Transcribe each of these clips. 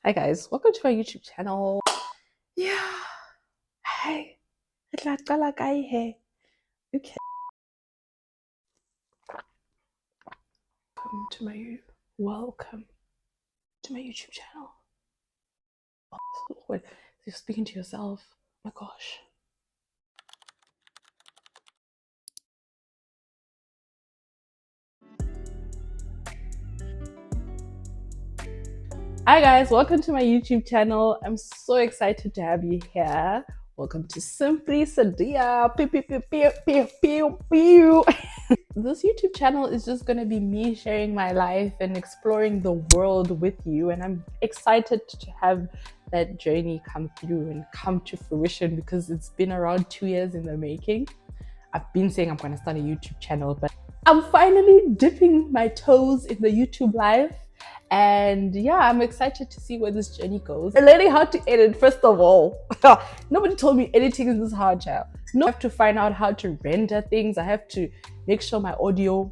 Hi guys, welcome to my YouTube channel. Yeah, hi. Okay, welcome to welcome to my YouTube channel. Wait, you're speaking to yourself. Oh my gosh. Hi guys, welcome to my YouTube channel. I'm so excited to have you here. Welcome to Simply Sadia. Pew, pew, pew, pew, pew, pew, pew. This YouTube channel is just going to be me sharing my life and exploring the world with you. And I'm excited to have that journey come through and come to fruition because it's been around 2 years in the making. I've been saying I'm going to start a YouTube channel, but I'm finally dipping my toes in the YouTube life. And yeah, I'm excited to see where this journey goes. I'm learning how to edit, first of all. Nobody told me editing is this hard, child. No, I have to find out how to render things. I have to make sure my audio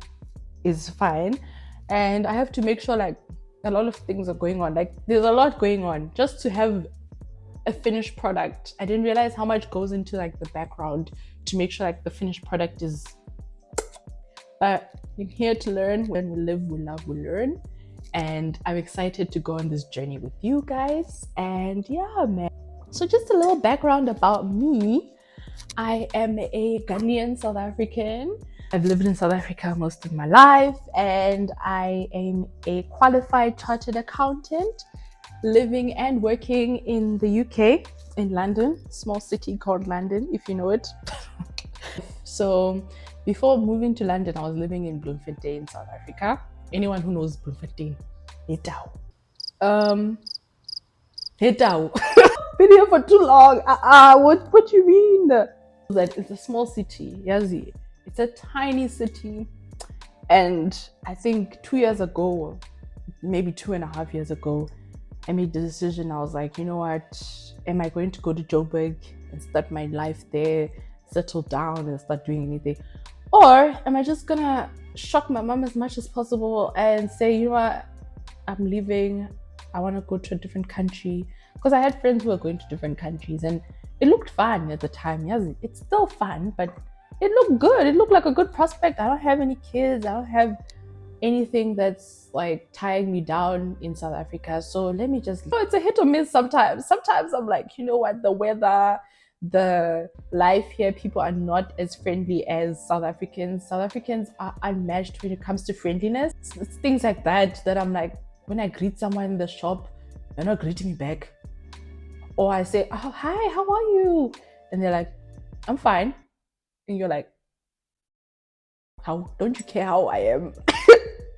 is fine. And I have to make sure like a lot of things are going on. Like there's a lot going on just to have a finished product. I didn't realize how much goes into like the background to make sure like the finished product is. But I'm here to learn. When we live, we love, we learn. And I'm excited to go on this journey with you guys. And yeah, man. So just a little background about me. I am a Ghanaian South African. I've lived in South Africa most of my life, and I am a qualified chartered accountant living and working in the UK, in London, small city called London, if you know it. So before moving to London, I was living in Bloemfontein, South Africa. Anyone who knows Bloemfontein, Hitau. Hitau. Been here for too long. What do you mean? That it's a small city, Yazi. It's a tiny city. And I think 2 years ago, maybe 2.5 years ago, I made the decision. I was like, you know what? Am I going to go to Joburg and start my life there, settle down and start doing anything? Or am I just gonna shock my mom as much as possible and say, you know what? I'm leaving. I want to go to a different country. Because I had friends who were going to different countries and it looked fun at the time. Yes, it's still fun, but it looked good. It looked like a good prospect. I don't have any kids. I don't have anything that's like tying me down in South Africa. So let me just, it's a hit or miss sometimes. Sometimes I'm like, you know what, the weather, the life here, people are not as friendly as South Africans. South Africans are unmatched when it comes to friendliness. It's things like that that I'm like, when I greet someone in the shop, they're not greeting me back. Or I say, oh, hi, how are you? And they're like, I'm fine. And you're like, how don't you care how I am?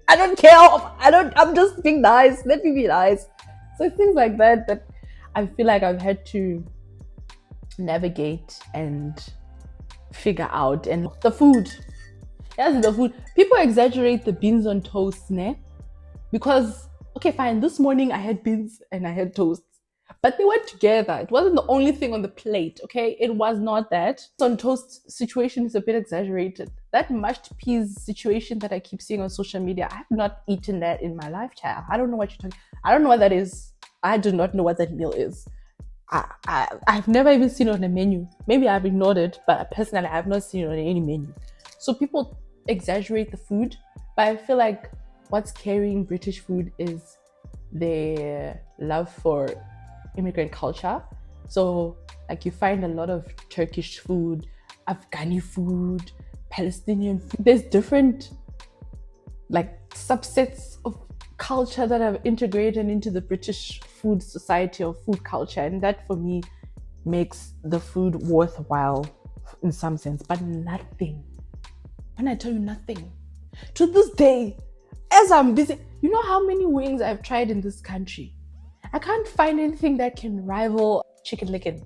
I don't care. I'm just being nice. Let me be nice. So things like that that I feel like I've had to navigate and figure out. And the food. Yes, the food. People exaggerate the beans on toast, ne? Because okay, fine. This morning I had beans and I had toast. But they went together. It wasn't the only thing on the plate, okay? It was not that. On toast situation is a bit exaggerated. That mashed peas situation that I keep seeing on social media, I have not eaten that in my life, child. I don't know what you're talking. I don't know what that is. I do not know what that meal is. I've never even seen it on a menu. Maybe I've ignored it, but personally, I have not seen it on any menu. So people exaggerate the food, but I feel like what's carrying British food is their love for immigrant culture. So, like, you find a lot of Turkish food, Afghani food, Palestinian food. There's different, like, subsets of culture that have integrated into the British food society or food culture. And that, for me, makes the food worthwhile in some sense, but nothing. When I tell you nothing, to this day, as I'm busy, you know how many wings I've tried in this country? I can't find anything that can rival chicken licken.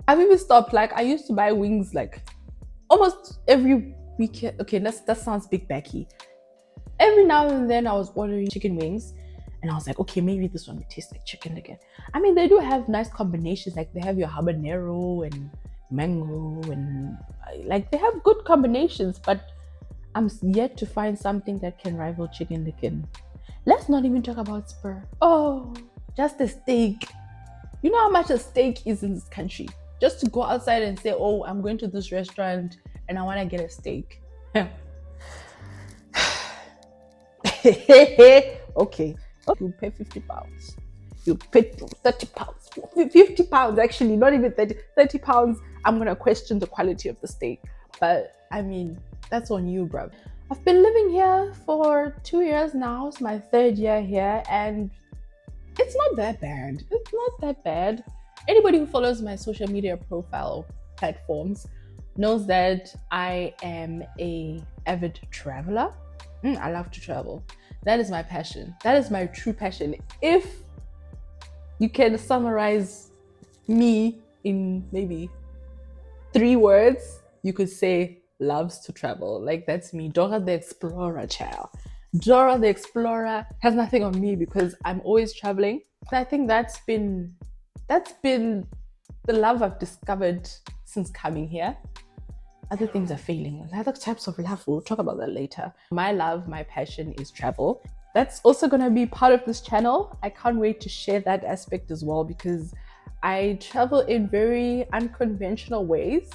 I've even stopped. Like I used to buy wings like almost every weekend. Okay, that sounds big backy. Every now and then I was ordering chicken wings and I was like, okay, maybe this one will taste like chicken again. I mean, they do have nice combinations. Like they have your habanero and mango and like they have good combinations, but I'm yet to find something that can rival chicken licken. Let's not even talk about Spur. Oh, just a steak. You know how much a steak is in this country? Just to go outside and say, oh, I'm going to this restaurant and I want to get a steak. Okay. You pay £50. You pay £30. £50 actually, not even 30. £30. I'm gonna question the quality of the steak. But I mean, that's on you, bruv. I've been living here for 2 years now. It's my 3rd year here, and it's not that bad. It's not that bad. Anybody who follows my social media profile platforms knows that I am a avid traveler. I love to travel. That is my passion. That is my true passion. If you can summarize me in maybe 3 words, you could say loves to travel. Like, that's me. Dora the Explorer, child. Dora the Explorer has nothing on me because I'm always traveling. I think that's been the love I've discovered since coming here. Other things are failing. Other types of love, we'll talk about that later. My love, my passion is travel. That's also going to be part of this channel. I can't wait to share that aspect as well, because I travel in very unconventional ways.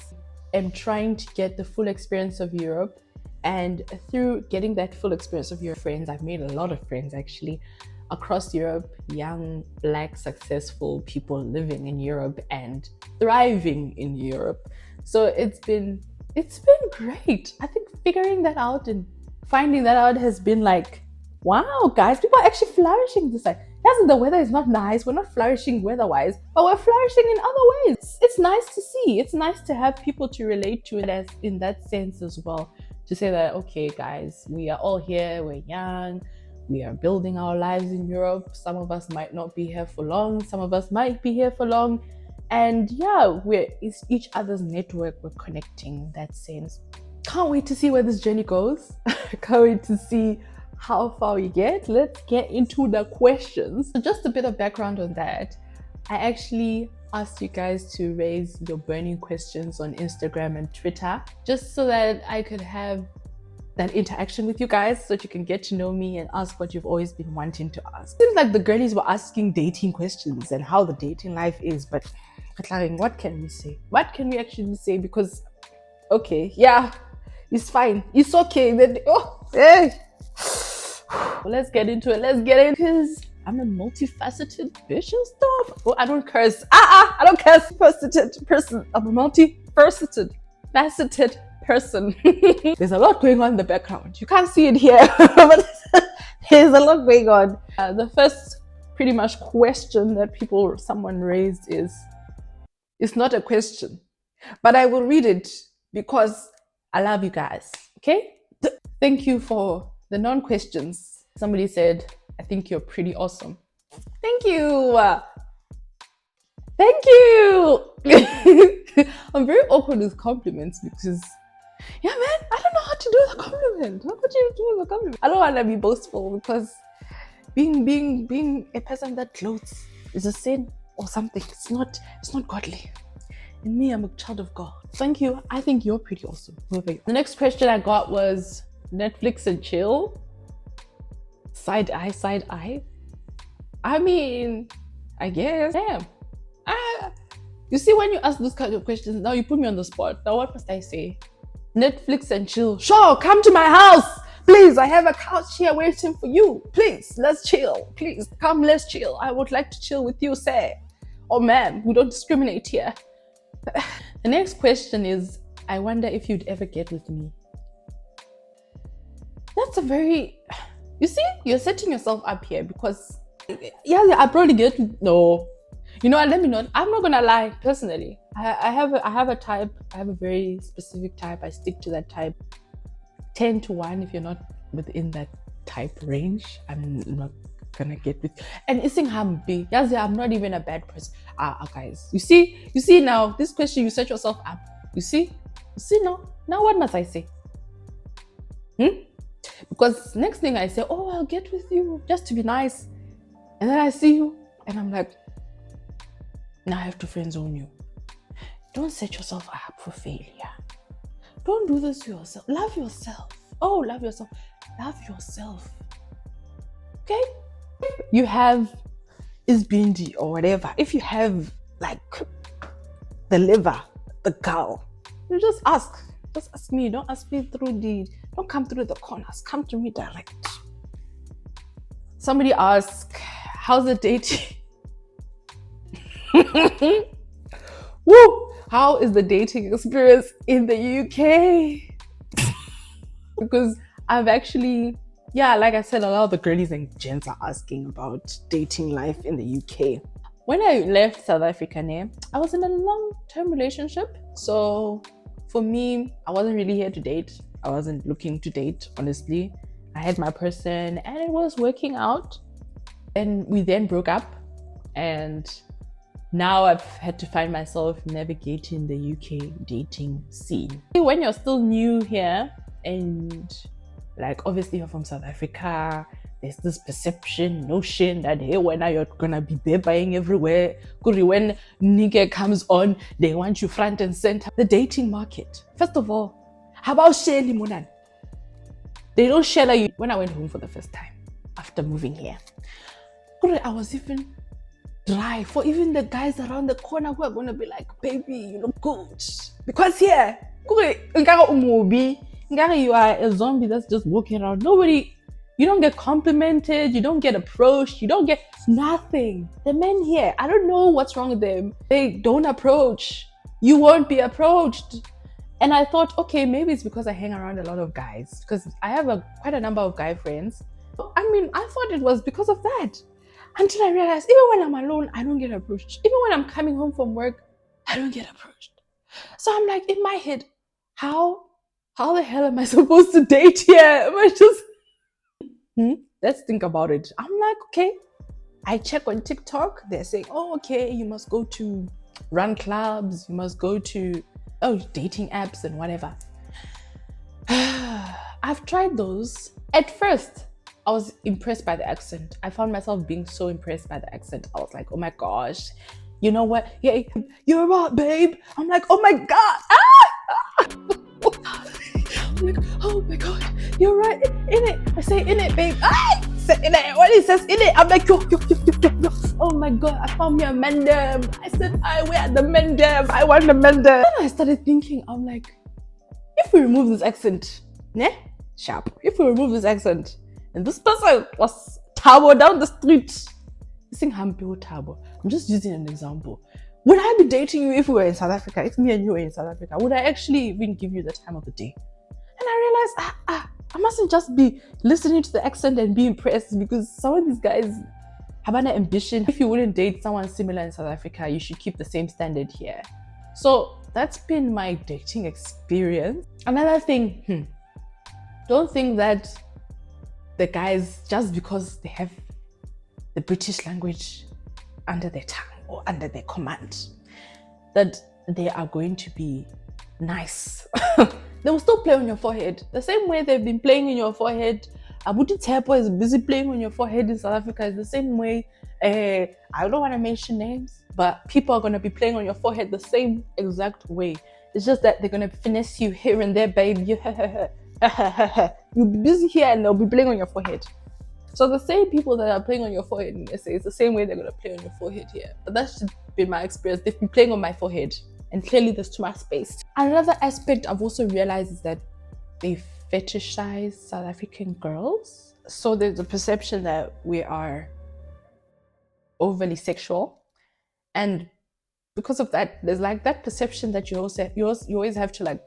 I'm trying to get the full experience of Europe, and through getting that full experience of your friends, I've made a lot of friends actually across Europe, young, Black, successful people living in Europe and thriving in Europe. So it's been great. I think figuring that out and finding that out has been like, wow, guys, people are actually flourishing this side. Yes, the weather is not nice. We're not flourishing weather-wise, but we're flourishing in other ways. It's nice to see. It's nice to have people to relate to it in that sense as well. To say that, okay, guys, we are all here. We're young. We are building our lives in Europe. Some of us might not be here for long. Some of us might be here for long. And yeah, it's each other's network. We're connecting in that sense. Can't wait to see where this journey goes. Can't wait to see how far we get. Let's get into the questions. So just a bit of background on that. I actually asked you guys to raise your burning questions on Instagram and Twitter, just so that I could have that interaction with you guys, so that you can get to know me and ask what you've always been wanting to ask. Seems like the girlies were asking dating questions and how the dating life is, but what can we say? What can we actually say? Because, okay, yeah, it's fine. It's okay. Then, hey. Let's get into it. Because I'm a multifaceted bitch and stuff. Oh, I don't curse. I don't curse. Faceted person. I'm a multifaceted person. There's a lot going on in the background. You can't see it here, but there's a lot going on. The first pretty much question that someone raised is, it's not a question, but I will read it because I love you guys. Okay? Thank you for the non-questions. Somebody said, I think you're pretty awesome. Thank you. Thank you. I'm very awkward with compliments because, yeah, man, I don't know how to do the compliment. How would you do the compliment? I don't want to be boastful because being a person that gloats is a sin or something. It's not godly. And me, I'm a child of God. Thank you. I think you're pretty awesome. The next question I got was Netflix and chill. Side eye. I mean, I guess. Damn. You see, when you ask those kind of questions, now you put me on the spot. Now what must I say? Netflix and chill. Sure, come to my house. Please, I have a couch here waiting for you. Please, let's chill. Please, come, let's chill. I would like to chill with you, sir. Or ma'am, we don't discriminate here. The next question is, I wonder if you'd ever get with me. That's a very... You see, you're setting yourself up here because... Yeah, I probably get with... No. You know what, let me know. I'm not gonna lie, personally. I have a type. I have a very specific type. I stick to that type. 10 to 1, if you're not within that type range, I'm not gonna get with you. And ising hambi. Yes, I'm not even a bad person. Guys. You see now, this question, you set yourself up. You see now what must I say? Because next thing I say, oh, I'll get with you just to be nice. And then I see you and I'm like, now I have to friend zone you. Don't set yourself up for failure. Don't do this to yourself. Love yourself. Oh, love yourself. Love yourself. Okay? You have isbindi or whatever. If you have like the liver, the girl, you just ask. Just ask me. Don't ask me don't come through the corners. Come to me direct. Somebody asked, how's the dating? Woo! How is the dating experience in the UK? Because I've actually, like I said, a lot of the girlies and gents are asking about dating life in the UK. When I left South Africa, I was in a long-term relationship. So for me, I wasn't really here to date. I wasn't looking to date, honestly. I had my person and it was working out. And we then broke up. And now I've had to find myself navigating the UK dating scene. When you're still new here and like obviously you're from South Africa, there's this perception, notion that hey, when you're gonna be buying everywhere. When nigga comes on, they want you front and center. The dating market. First of all, how about Shelly Monan? They don't share you. When I went home for the first time after moving here, I was even dry for even the guys around the corner who are gonna be like, baby, you look good. Because here, you are a zombie that's just walking around. You don't get complimented, you don't get approached, you don't get nothing. The men here, I don't know what's wrong with them. They don't approach. You won't be approached. And I thought, okay, maybe it's because I hang around a lot of guys, because I have quite a number of guy friends. I mean, I thought it was because of that. Until I realized, even when I'm alone, I don't get approached. Even when I'm coming home from work, I don't get approached. So I'm like, in my head, how the hell am I supposed to date here? Am I just... Let's think about it. I'm like, okay. I check on TikTok. They're saying, oh, okay, you must go to run clubs. You must go to, dating apps and whatever. I've tried those. At first, I was impressed by the accent. I found myself being so impressed by the accent. I was like, oh my gosh, you know what? Yeah, you're right, babe. I'm like, oh my God. I'm like, oh my God, you're right. In it. I say, in it, babe. In it. When he says in it, I'm like, yo. Oh my God, I found me a mandem. I said, wear the mandem. I want the mandem. Then I started thinking, I'm like, if we remove this accent, sharp. If we remove this accent, and this person was Tabo down the street. Tabo. I'm just using an example. Would I be dating you if we were in South Africa? If me and you were in South Africa, would I actually even give you the time of the day? And I realized, I mustn't just be listening to the accent and be impressed, because some of these guys have an ambition. If you wouldn't date someone similar in South Africa, you should keep the same standard here. So that's been my dating experience. Another thing, don't think that the guys, just because they have the British language under their tongue or under their command, that they are going to be nice. They will still play on your forehead. The same way they've been playing in your forehead. Abuti Tepo is busy playing on your forehead in South Africa. It's the same way. I don't want to mention names, but people are going to be playing on your forehead the same exact way. It's just that they're going to finesse you here and there, babe. You'll be busy here and they'll be playing on your forehead. So the same people that are playing on your forehead in SA, it's the same way they're going to play on your forehead here. But that's just been my experience. They've been playing on my forehead, and clearly there's too much space. Another aspect I've also realized is that they fetishize South African girls. So there's a perception that we are overly sexual, and because of that, there's like that perception that you always have to like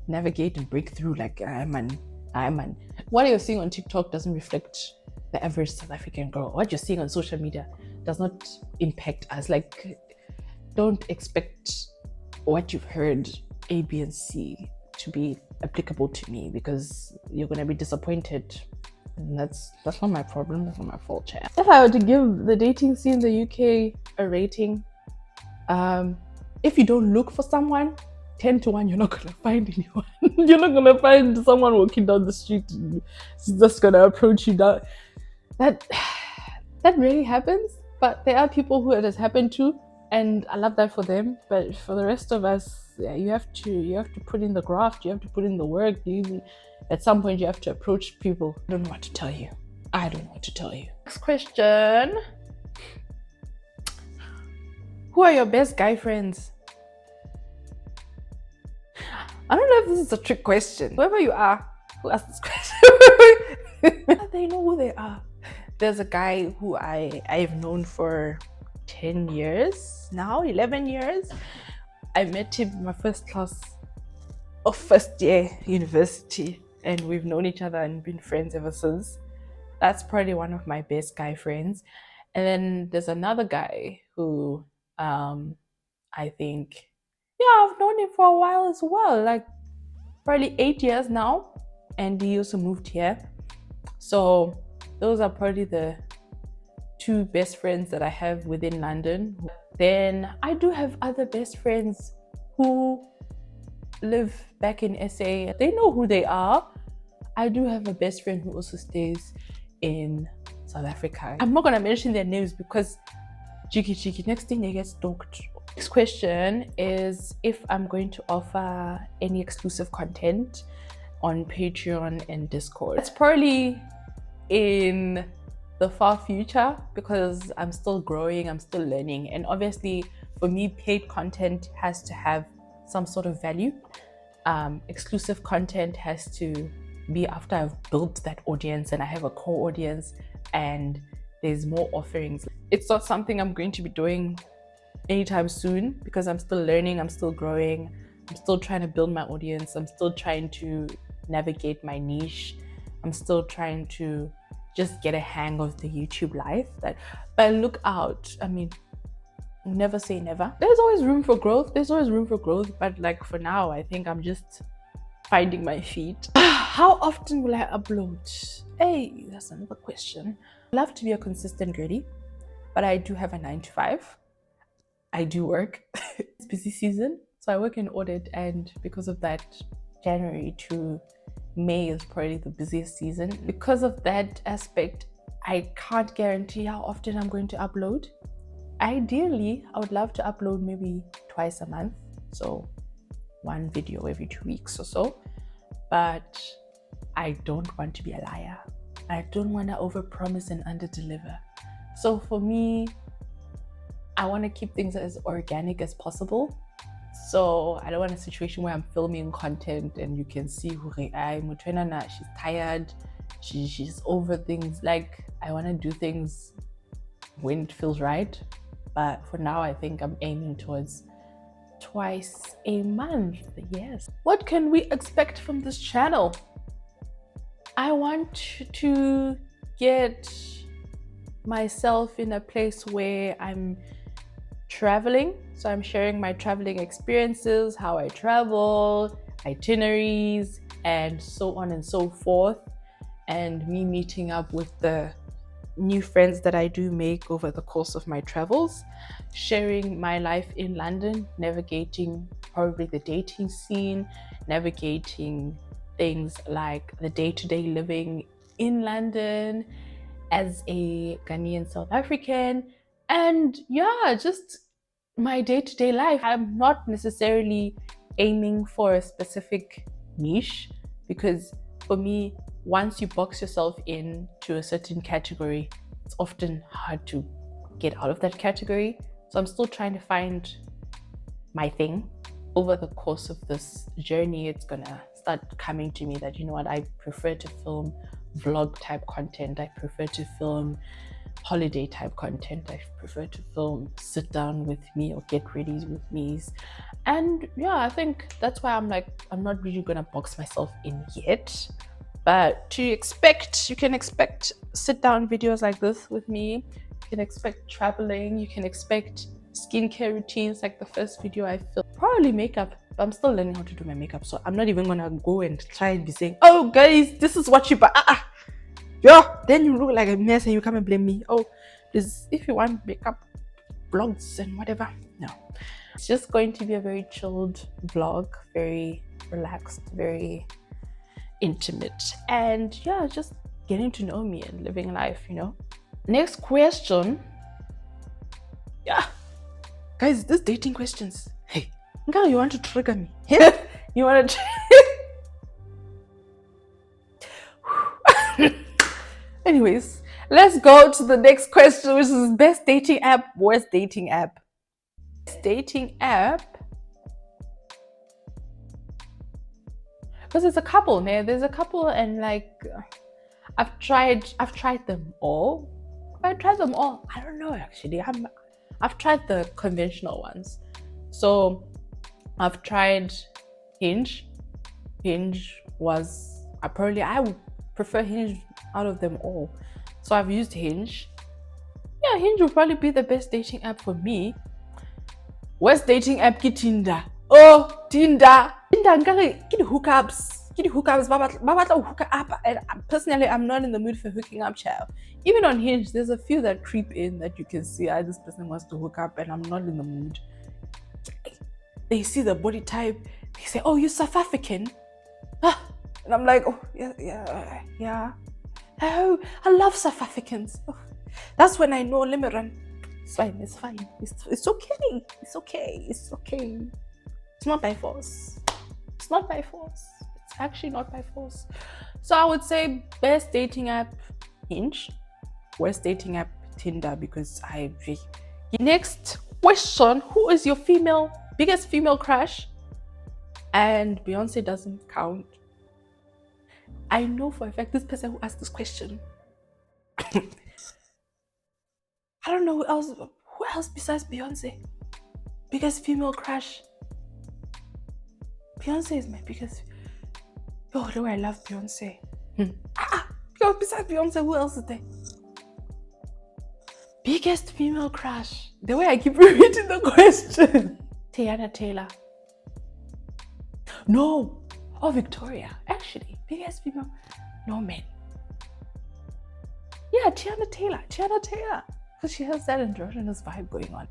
navigate and break through. Like, what you're seeing on TikTok doesn't reflect the average South African girl. What you're seeing on social media does not impact us. Like, don't expect what you've heard A, B, and C to be applicable to me, because you're gonna be disappointed. And that's not my problem. That's not my fault, chat. If I were to give the dating scene in the UK a rating, if you don't look for someone, 10 to 1, you're not gonna find anyone. You're not gonna find someone walking down the street and just gonna approach you. That really happens, but there are people who it has happened to, and I love that for them. But for the rest of us, you have to put in the graft. You have to put in the work. At some point, you have to approach people. I don't know what to tell you. I don't know what to tell you. Next question. Who are your best guy friends? I don't know if this is a trick question. Whoever you are who asked this question, they know who they are. There's a guy who I've known for 10 years now, 11 years. I met him in my first class of first year university, and we've known each other and been friends ever since. That's probably one of my best guy friends. And then there's another guy who I think, yeah, I've known him for a while as well, like probably 8 years now, and he also moved here. So those are probably the two best friends that I have within London. Then I do have other best friends who live back in SA. They know who they are. I do have a best friend who also stays in South Africa. I'm not gonna mention their names because cheeky, next thing they get stalked. Next question is if I'm going to offer any exclusive content on Patreon and Discord. It's probably in the far future because I'm still growing, I'm still learning, and obviously for me paid content has to have some sort of value. Exclusive content has to be after I've built that audience and I have a core audience and there's more offerings. It's not something I'm going to be doing anytime soon because I'm still learning, I'm still growing, I'm still trying to build my audience, I'm still trying to navigate my niche, I'm still trying to just get a hang of the YouTube life. But look out, I mean, never say never. There's always room for growth, but like for now I think I'm just finding my feet. How often will I upload? Hey, that's another question. I love to be a consistent girly, but I do have a 9 to 5. I do work. It's busy season, so I work in audit, and because of that, January to May is probably the busiest season. Because of that aspect, I can't guarantee how often I'm going to upload. Ideally, I would love to upload maybe twice a month, so one video every 2 weeks or so, but I don't want to be a liar. I don't want to overpromise and underdeliver. So for me, I want to keep things as organic as possible. So I don't want a situation where I'm filming content and you can see who I'm. She's tired, she's over things. Like, I want to do things when it feels right. But for now, I think I'm aiming towards twice a month. Yes. What can we expect from this channel? I want to get myself in a place where I'm traveling. So I'm sharing my traveling experiences, how I travel, itineraries, and so on and so forth. And me meeting up with the new friends that I do make over the course of my travels, sharing my life in London, navigating probably the dating scene, navigating things like the day-to-day living in London as a Ghanaian South African, and yeah, just my day-to-day life. I'm not necessarily aiming for a specific niche because for me, once you box yourself into a certain category, it's often hard to get out of that category. So I'm still trying to find my thing. Over the course of this journey, it's gonna start coming to me that, you know what, I prefer to film vlog type content, I prefer to film holiday type content, I prefer to film sit down with me or get ready with me. And yeah, I think that's why I'm not really gonna box myself in yet. But you can expect sit down videos like this with me. You can expect traveling, you can expect skincare routines like the first video I filmed. Probably makeup, but I'm still learning how to do my makeup, so I'm not even gonna go and try and be saying, oh guys, this is what you buy. Yeah, then you look like a mess and you come and blame me. Oh, this, if you want makeup vlogs and whatever. No, it's just going to be a very chilled vlog, very relaxed, very intimate, and yeah, just getting to know me and living life, you know. Next question. Yeah, guys, this dating questions. Hey, girl, you want to trigger me? You want to Anyways, let's go to the next question, which is best dating app, worst dating app. Best dating app. Because there's a couple, man. There's a couple, and like I've tried them all. I tried them all. I don't know actually. I've tried the conventional ones. So I've tried Hinge. Hinge was apparently I would prefer Hinge out of them all. So I've used Hinge. Yeah, Hinge will probably be the best dating app for me. Worst dating app ki Tinder. Oh, Tinder. Tinder nkare ke di hookups. Ke di hookups. Ba batla hook up. And personally, I'm not in the mood for hooking up, child. Even on Hinge, there's a few that creep in that you can see, this person wants to hook up, and I'm not in the mood. They see the body type. They say, "Oh, you're South African," and I'm like, "Oh, yeah. Oh, I love South Africans." Oh, that's when I know. Let me run. It's fine. It's okay. It's okay. It's not by force. It's actually not by force. So I would say best dating app, Hinge. Worst dating app, Tinder, because Next question: who is your biggest female crush? And Beyonce doesn't count. I know for a fact this person who asked this question. I don't know who else besides Beyonce. Biggest female crush. Beyonce is my biggest. Oh, the way I love Beyonce. Besides Beyonce, who else is there? Biggest female crush. The way I keep repeating the question. Teyana Taylor. No. Oh, Victoria. Actually, biggest female. No, man. Yeah, Teyana Taylor. Because she has that androgynous vibe going on.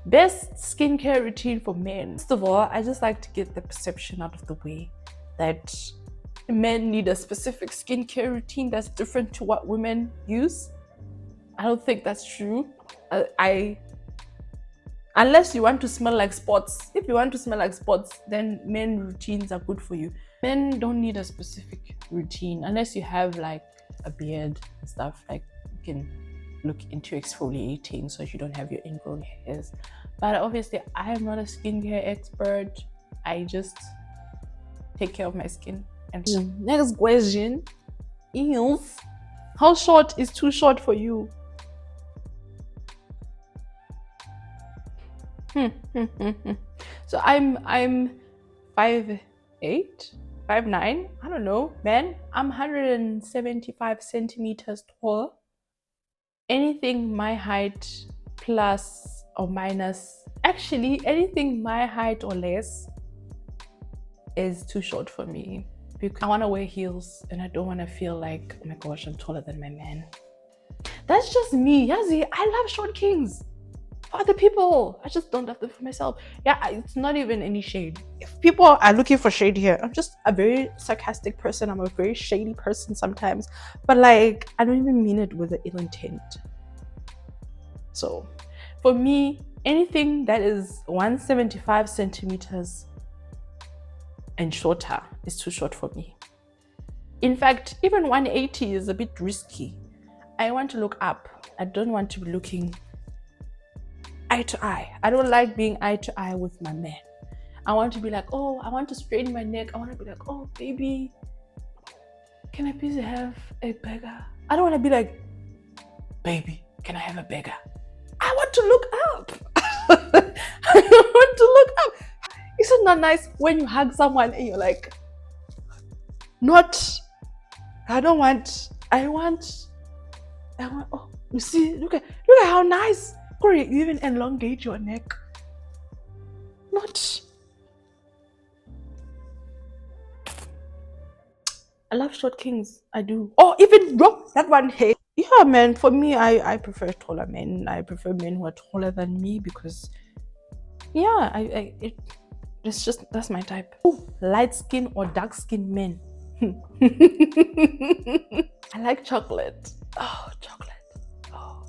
Best skincare routine for men. First of all, I just like to get the perception out of the way that men need a specific skincare routine that's different to what women use. I don't think that's true. Unless you want to smell like spots. If you want to smell like spots, then men routines are good for you. Men don't need a specific routine unless you have like a beard and stuff. Like you can look into exfoliating so you don't have your ingrown hairs. But obviously, I am not a skincare expert. I just take care of my skin. And next question is, how short is too short for you? So I'm 5'8", 5'9". I don't know, man. I'm 175 centimeters tall. Anything my height plus or minus, actually anything my height or less is too short for me, because I want to wear heels and I don't want to feel like, oh my gosh, I'm taller than my man. That's just me. Yazi, I love short kings. For other people, I just don't love them for myself. Yeah, it's not even any shade. If people are looking for shade here, I'm just a very sarcastic person. I'm a very shady person sometimes, but like, I don't even mean it with an ill intent. So for me, anything that is 175 centimeters and shorter is too short for me. In fact, even 180 is a bit risky. I want to look up. I don't want to be looking eye to eye. I don't like being eye to eye with my man. I want to be like, oh, I want to straighten my neck. I want to be like, oh, baby, can I please have a burger? I don't want to be like, baby, can I have a burger? I want to look up. I want to look up. Is it not nice when you hug someone and you're like, I want, oh, you see, look at how nice. Corey, you even elongate your neck. I love short kings. I do. Oh, even that one. Hey, yeah, man. For me, I prefer taller men. I prefer men who are taller than me because, yeah, it's just, that's my type. Ooh, light skin or dark skin men. I like chocolate. Oh, chocolate. Oh.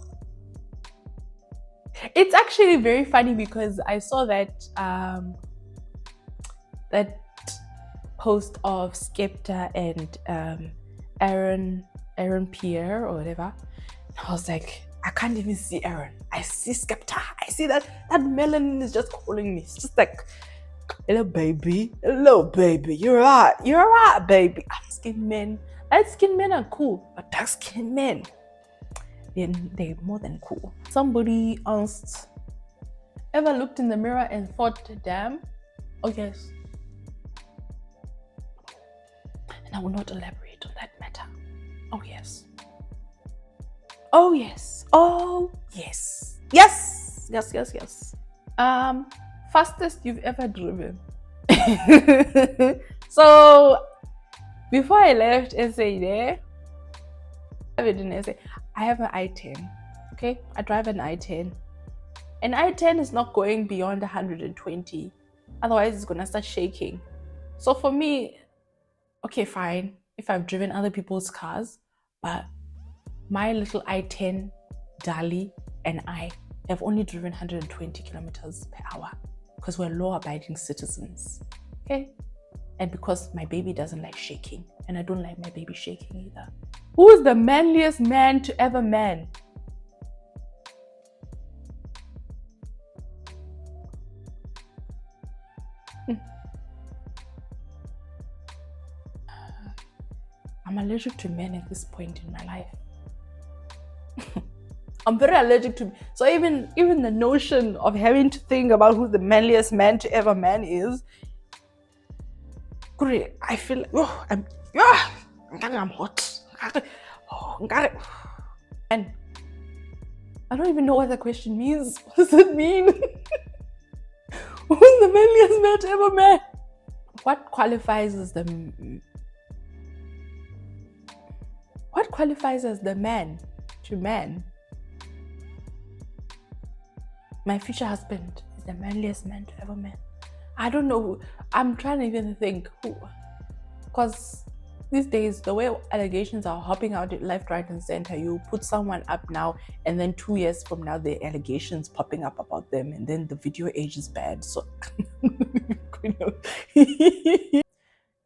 It's actually very funny because I saw that that post of Skepta and Aaron Pierre or whatever. And I was like, I can't even see Aaron. I see Skepta. I see that melanin is just calling me. It's just like, hello baby, you're right baby. Skin men, light skin men are cool, but dark skin men, they're more than cool. Somebody asked, ever looked in the mirror and thought, damn? Oh yes. And I will not elaborate on that matter. Oh yes. Oh yes. Oh yes. Yes. Fastest you've ever driven. So before I left SA there, I didn't say I have an i10. Okay, I drive an i10. An i10 is not going beyond 120, otherwise it's gonna start shaking. So for me, okay, fine if I've driven other people's cars, but my little i10 Dali and I have only driven 120 kilometers per hour because we're law-abiding citizens, okay? And because my baby doesn't like shaking, and I don't like my baby shaking either. Who is the manliest man to ever man? I'm allergic to men at this point in my life. I'm very allergic to, so even the notion of having to think about who the manliest man to ever man is, I feel like, I'm hot. And I don't even know what that question means. What does it mean? Who's the manliest man to ever man? What qualifies as the man to man? My future husband is the manliest man to ever man. I don't know who. I'm trying to even think who, because these days the way allegations are hopping out left, right, and center. You put someone up now, and then 2 years from now, the allegations popping up about them, and then the video age is bad. So, the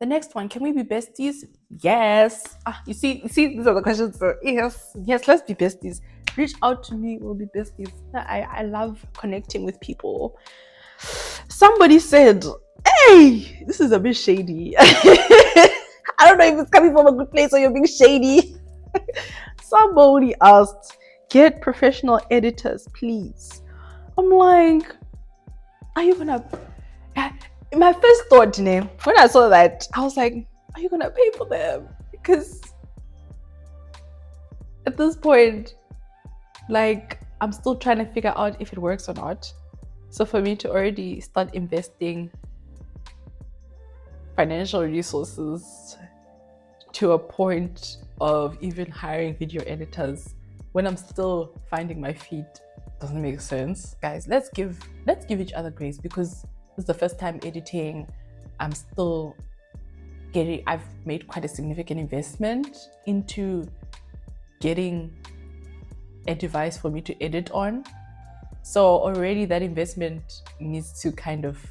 next one: can we be besties? Yes. You see, these are the questions. So yes, let's be besties. Reach out to me, we'll be besties. I love connecting with people. Somebody said, hey, this is a bit shady. I don't know if it's coming from a good place or you're being shady. Somebody asked, get professional editors, please. I'm like, are you gonna... My first thought, when I saw that, I was like, are you gonna pay for them? Because at this point, like, I'm still trying to figure out if it works or not. So for me to already start investing financial resources to a point of even hiring video editors when I'm still finding my feet doesn't make sense. Guys, let's give each other grace, because this is the first time editing. I'm still getting, I've made quite a significant investment into getting a device for me to edit on. So already that investment needs to kind of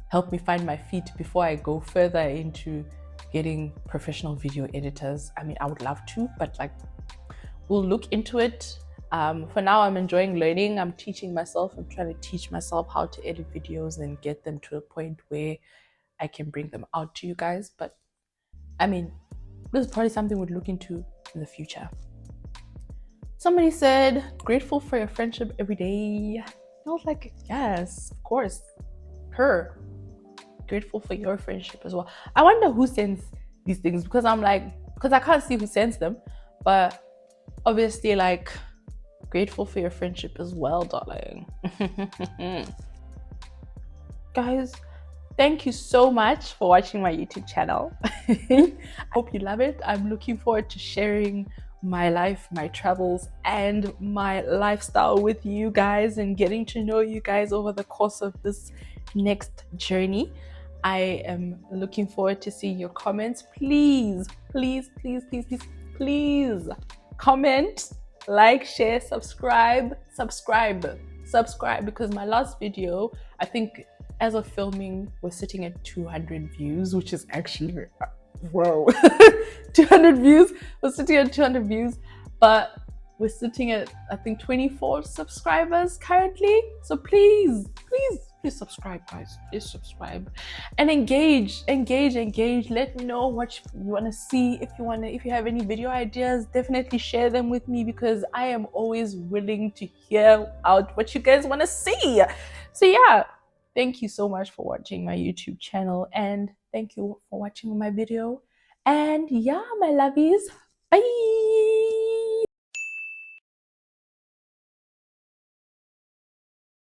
help me find my feet before I go further into getting professional video editors. I mean, I would love to, but like, we'll look into it. For now, I'm enjoying learning. I'm teaching myself. I'm trying to teach myself how to edit videos and get them to a point where I can bring them out to you guys. But I mean, this is probably something we'd look into in the future. Somebody said, grateful for your friendship every day. I was like, yes, of course. Her. Grateful for your friendship as well. I wonder who sends these things, because I'm like, because I can't see who sends them. But obviously, like, grateful for your friendship as well, darling. Guys, thank you so much for watching my YouTube channel. I hope you love it. I'm looking forward to sharing my life, my travels, and my lifestyle with you guys, and getting to know you guys over the course of this next journey. I am looking forward to seeing your comments. Please comment, like, share, subscribe, because my last video, I think as of filming, we're sitting at 200 views, which is actually whoa, 200 views. We're sitting at 200 views, but we're sitting at, I think, 24 subscribers currently. So please, please, please subscribe, guys. Please subscribe and engage. Let me know what you want to see. If you have any video ideas, definitely share them with me, because I am always willing to hear out what you guys want to see. So yeah, thank you so much for watching my YouTube channel, and thank you for watching my video. And yeah, my lovies, bye.